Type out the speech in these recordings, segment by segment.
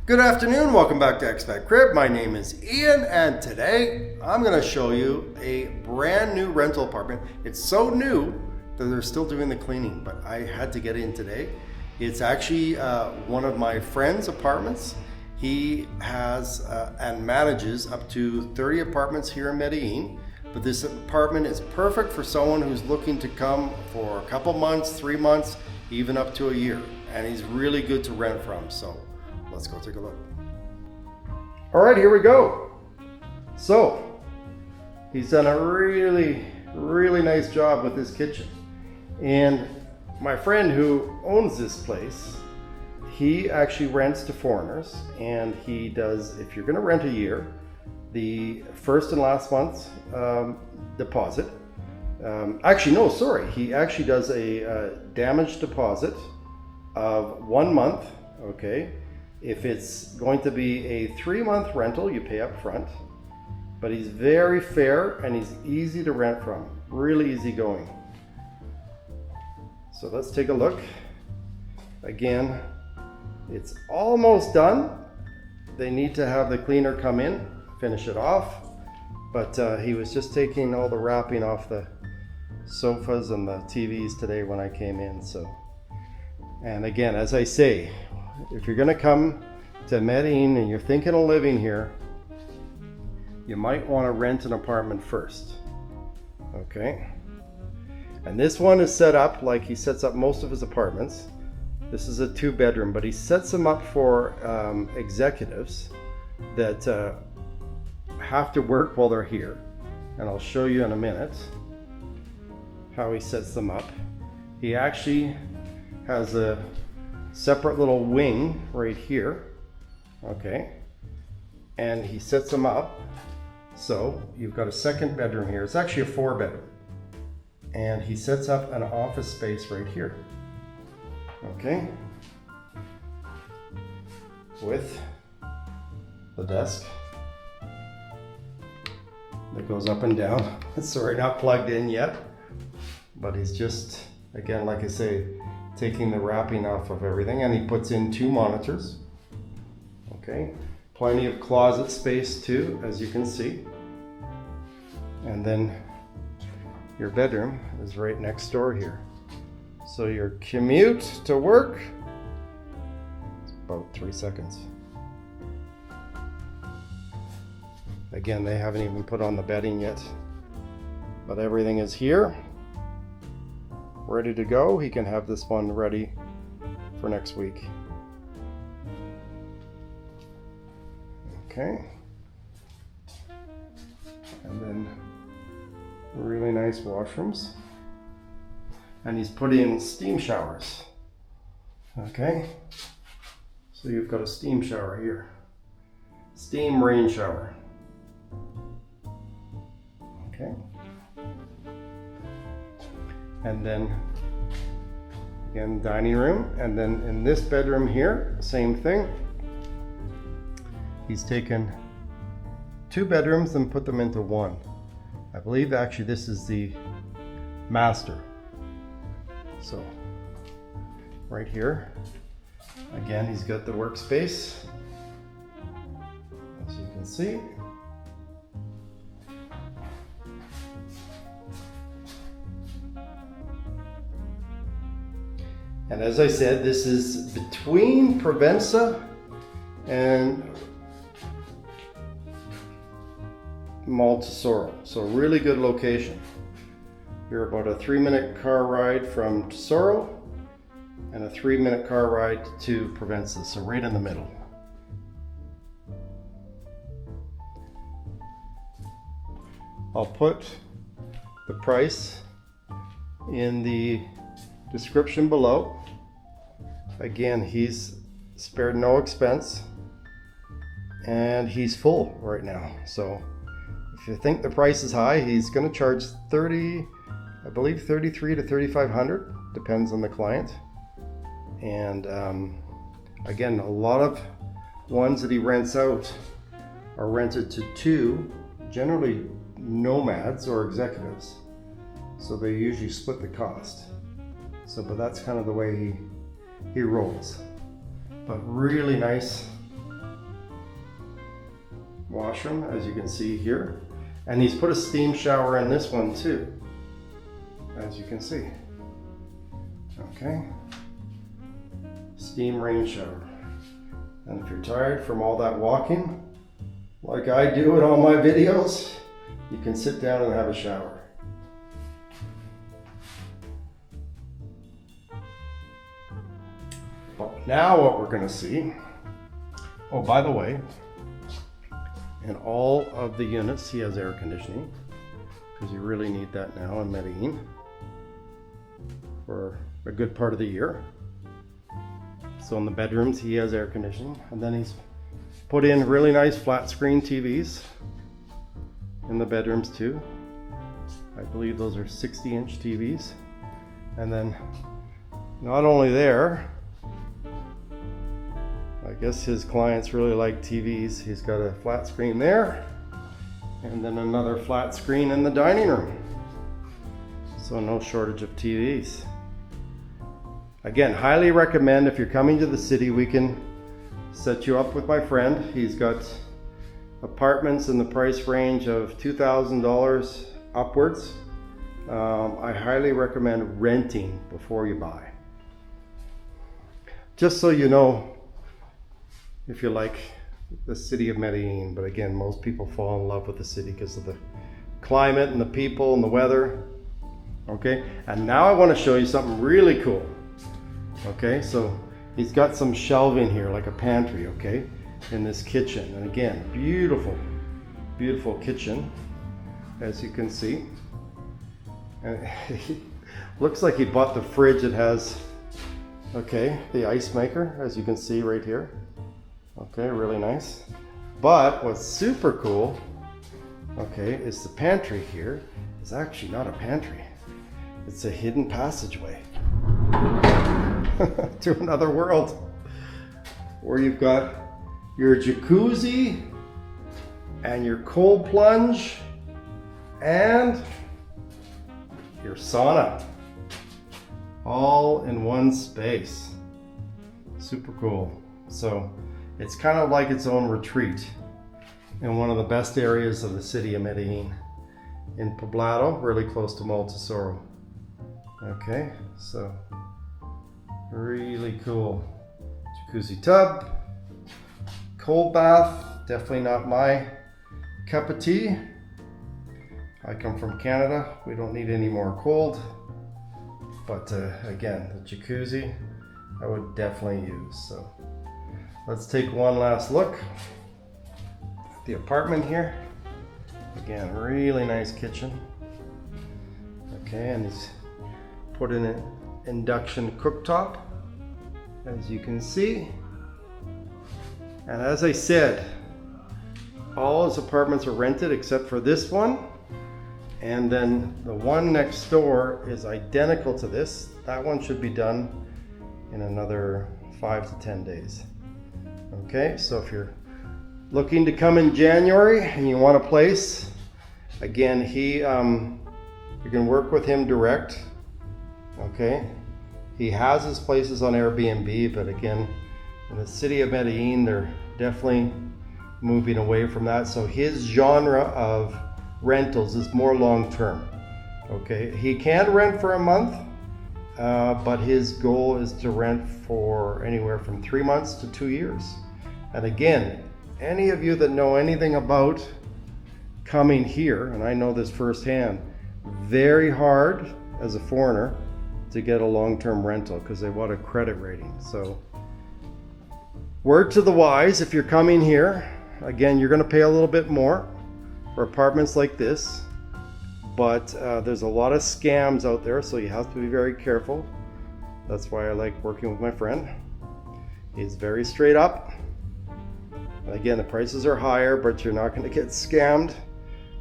Good afternoon, welcome back to ExpatCrib. My name is Ian and today I'm going to show you a brand new rental apartment. It's so new that they're still doing the cleaning, but I had to get in today. It's actually one of my friend's apartments. He has and manages up to 30 apartments here in Medellin, but this apartment is perfect for someone who's looking to come for a couple months, 3 months, even up to a year. And he's really good to rent from, so let's go take a look. All right, here we go. So he's done a really nice job with this kitchen. And my friend who owns this place, he actually rents to foreigners, and he does, if you're gonna rent a year, the first and last month's deposit. Actually, no, sorry. He actually does a damage deposit of 1 month, okay? If it's going to be a 3-month rental, you pay up front, but he's very fair and he's easy to rent from, really easy going. So let's take a look. Again, it's almost done. They need to have the cleaner come in, finish it off, but he was just taking all the wrapping off the sofas and the TVs today when I came in. So, and again, as I say, if you're gonna come to Medellin and you're thinking of living here, you might want to rent an apartment first, okay? And this one is set up like he sets up most of his apartments. This is a 2-bedroom, but he sets them up for executives that have to work while they're here. And I'll show you in a minute how he sets them up. He actually has a separate little wing right here, okay? And he sets them up so you've got a 2nd bedroom here. It's actually a 4-bedroom. And he sets up an office space right here, okay? With the desk that goes up and down. Sorry, not plugged in yet, but he's just, again, like I say, taking the wrapping off of everything, and he puts in 2 monitors, okay? Plenty of closet space too, as you can see. And then your bedroom is right next door here. So your commute to work is about 3 seconds. Again, they haven't even put on the bedding yet, but everything is here, ready to go. He can have this one ready for next week. Okay. And then really nice washrooms. And he's put in steam showers. Okay. So you've got a steam shower here. Steam rain shower. Okay. And then again, dining room. And then in this bedroom here, same thing. He's taken 2 bedrooms and put them into 1. I believe actually this is the master. So right here, again, he's got the workspace, as you can see. And as I said, this is between Provenza and Tesoro, so really good location. You're about a 3-minute car ride from Tesoro and a 3-minute car ride to Provenza, so right in the middle. I'll put the price in the description below. Again, he's spared no expense and he's full right now, so if you think the price is high, he's going to charge I believe 33 to 3,500, depends on the client. And again, a lot of ones that he rents out are rented to 2, generally nomads or executives. So they usually split the cost. So, but that's kind of the way he rolls. But really nice washroom, as you can see here. And he's put a steam shower in this one too, as you can see. Okay. Steam rain shower. And if you're tired from all that walking, like I do in all my videos, you can sit down and have a shower. But now what we're going to see, oh, by the way, in all of the units he has air conditioning, because you really need that now in Medellin for a good part of the year. So in the bedrooms he has air conditioning, and then he's put in really nice flat screen TVs in the bedrooms too. I believe those are 60-inch TVs. And then not only there, I guess his clients really like TVs. He's got a flat screen there, and then another flat screen in the dining room. So no shortage of TVs. Again, highly recommend if you're coming to the city, we can set you up with my friend. He's got apartments in the price range of $2,000 upwards. I highly recommend renting before you buy. Just so you know, if you like the city of Medellin, but again, most people fall in love with the city because of the climate and the people and the weather. Okay, and now I want to show you something really cool. Okay, so he's got some shelving here, like a pantry, okay, in this kitchen. And again, beautiful, beautiful kitchen, as you can see. And looks like he bought the fridge. It has, okay, the ice maker, as you can see right here. Okay, really nice. But what's super cool, okay, is the pantry here is actually not a pantry. It's a hidden passageway to another world, where you've got your jacuzzi and your cold plunge and your sauna, all in one space. Super cool. So it's kind of like its own retreat in one of the best areas of the city of Medellin, in Poblado, really close to Multisoro. Okay, so really cool. Jacuzzi tub, cold bath, definitely not my cup of tea. I come from Canada, we don't need any more cold. But again, the jacuzzi, I would definitely use. So let's take one last look at the apartment here. Again, really nice kitchen. Okay, and he's put in an induction cooktop, as you can see. And as I said, all his apartments are rented except for this one. And then the one next door is identical to this. That one should be done in another 5 to 10 days. Okay, so if you're looking to come in January and you want a place, again, you can work with him direct. Okay, he has his places on Airbnb, but again, in the city of Medellin, they're definitely moving away from that. So his genre of rentals is more long-term. Okay, he can rent for a month, but his goal is to rent for anywhere from 3 months to 2 years. And again, any of you that know anything about coming here, and I know this firsthand, very hard as a foreigner to get a long-term rental because they want a credit rating. So word to the wise, if you're coming here, again, you're going to pay a little bit more for apartments like this, but there's a lot of scams out there, so you have to be very careful. That's why I like working with my friend. He's very straight up. Again, the prices are higher, but you're not going to get scammed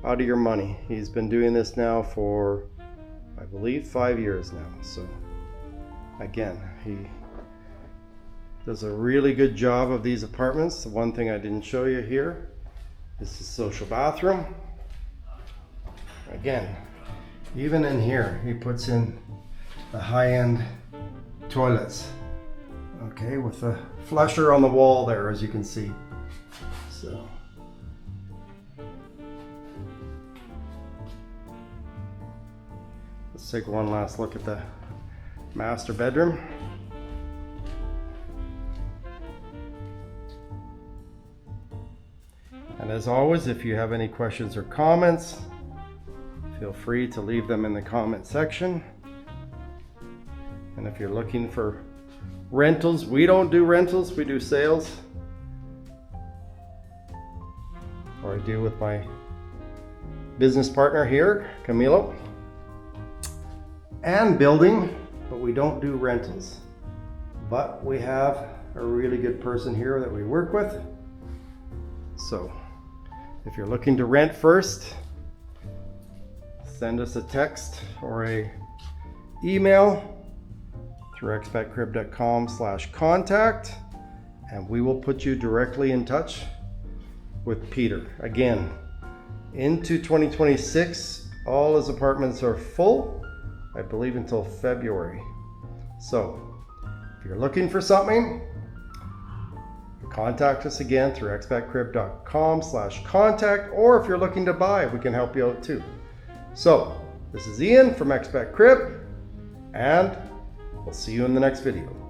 out of your money. He's been doing this now for, I believe, 5 years now. So again, he does a really good job of these apartments. The one thing I didn't show you here is the social bathroom. Again, even in here, he puts in the high-end toilets. Okay, with a flusher on the wall there, as you can see. So take one last look at the master bedroom. And as always, if you have any questions or comments, feel free to leave them in the comment section. And if you're looking for rentals, we don't do rentals, we do sales. Or I do with my business partner here, Camilo. And building, but we don't do rentals. But we have a really good person here that we work with. So if you're looking to rent first, send us a text or a email through expatcrib.com/contact, and we will put you directly in touch with Peter. Again, into 2026, all his apartments are full, I believe until February. So if you're looking for something, contact us again through expatcrib.com/contact, or if you're looking to buy, we can help you out too. So this is Ian from ExpatCrib, and we'll see you in the next video.